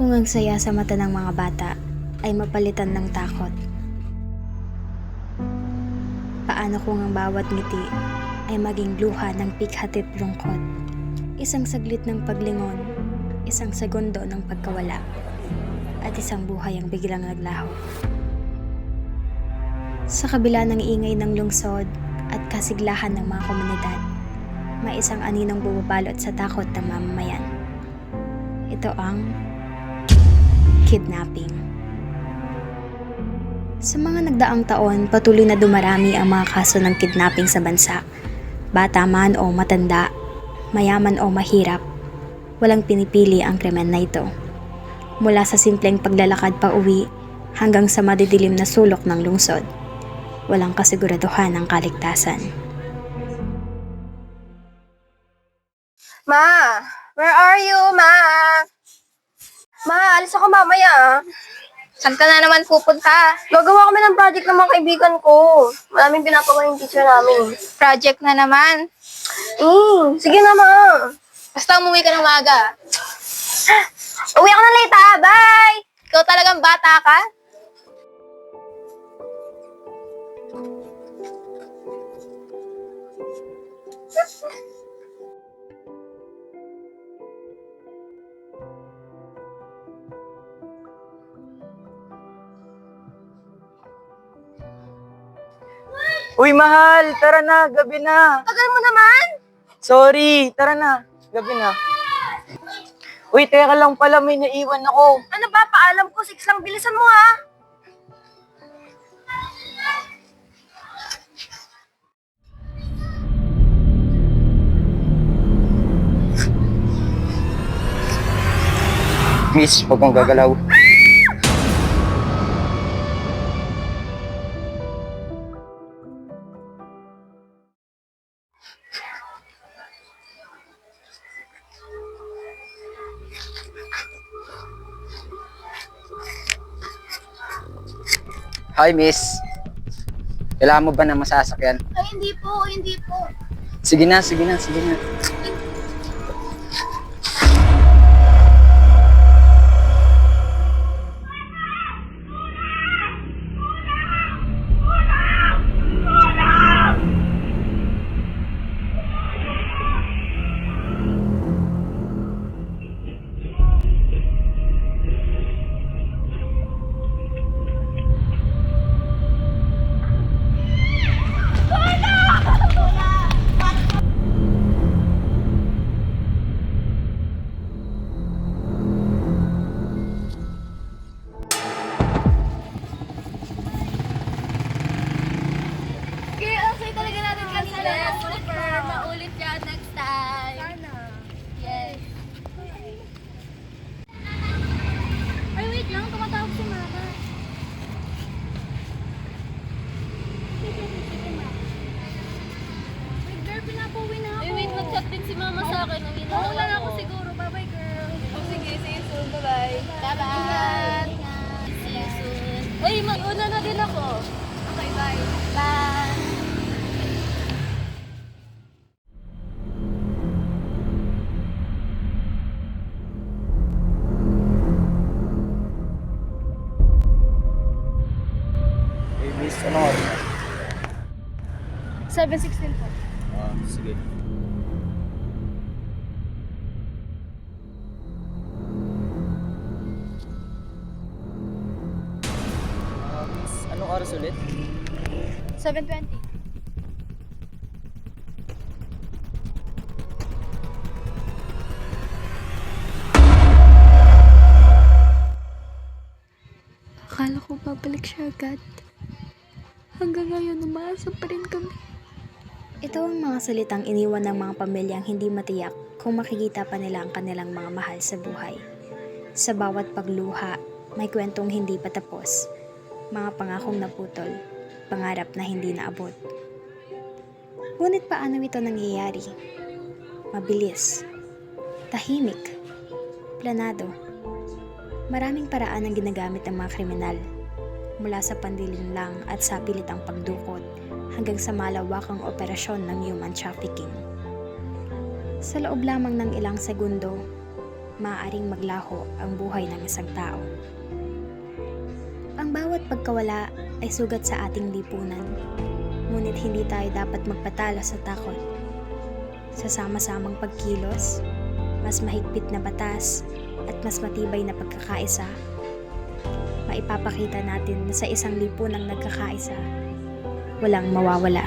kung ang saya sa mata ng mga bata ay mapalitan ng takot? Paano kung ang bawat ngiti ay maging luha ng pikhatit lungkot? Isang saglit ng paglingon, isang segundo ng pagkawala, at isang buhay ang biglang naglaho. Sa kabila ng ingay ng lungsod at kasiglahan ng mga komunidad, may isang aninong bumabalot sa takot ng mamamayan. Ito ang kidnapping. Sa mga nagdaang taon, patuloy na dumarami ang mga kaso ng kidnapping sa bansa. Bata man o matanda, mayaman o mahirap, walang pinipili ang krimen na ito. Mula sa simpleng paglalakad pa uwi hanggang sa madidilim na sulok ng lungsod, walang kasiguraduhan ng kaligtasan. Ma! Where are you, Ma? Ma, alis ako mamaya. Saan ka na naman pupunta? Gagawa kami ng project ng mga kaibigan ko. Maraming pinapagawa yung teacher namin. Project na naman. Sige na, Ma. Basta umuwi ka ng maaga. Uwi ako na late, ha? Bye! Ikaw talagang bata ka? Uy, mahal! Tara na! Gabi na! Tagal mo naman! Sorry! Tara na! Gabi na. Uy, teka lang pala, may naiwan ako. Ano ba? Paalam ko, 6 lang. Bilisan mo, ha? Miss, huwag mong gagalaw. Hi, miss. Kailangan mo ba na masasakyan? Ay, hindi po. Sige na, sige na, sige na. Okay talaga natin kanina. Super. Maulit yan next time. Sana. Yes. Ay, wait lang. Tumatawag si Mama. Wait, girl. Pinapauwi na ako. Ay, wait. Nag-chat din si Mama sa akin. Oo lang ako siguro. Bye-bye, girl. Oh, sige. See you soon. Bye-bye. Bye-bye. See you soon. Uy, mag-una na din ako. Okay, bye. Bye. Hey, miss, ano oras? 7:16 po. Sige. Miss, anong oras ulit? 7:20. Akala ko babalik siya agad. Hanggang ngayon, umaasa pa rin kami. Ito ang mga salitang iniwan ng mga pamilyang hindi matiyak kung makikita pa nila ang kanilang mga mahal sa buhay. Sa bawat pagluha, may kwentong hindi pa tapos. Mga pangakong naputol, pangarap na hindi naabot. Ngunit paano ito nangyayari? Mabilis, tahimik, planado. Maraming paraan ang ginagamit ng mga kriminal, mula sa pandilim lang at sa pilitang pagdukot hanggang sa malawakang operasyon ng human trafficking. Sa loob lamang ng ilang segundo, maaaring maglaho ang buhay ng isang tao. Ang bawat pagkawala ay sugat sa ating lipunan, ngunit hindi tayo dapat magpatalo sa takot. Sa sama-samang pagkilos, mas mahigpit na batas at mas matibay na pagkakaisa, maipapakita natin na sa isang lipunang nagkakaisa, walang mawawala.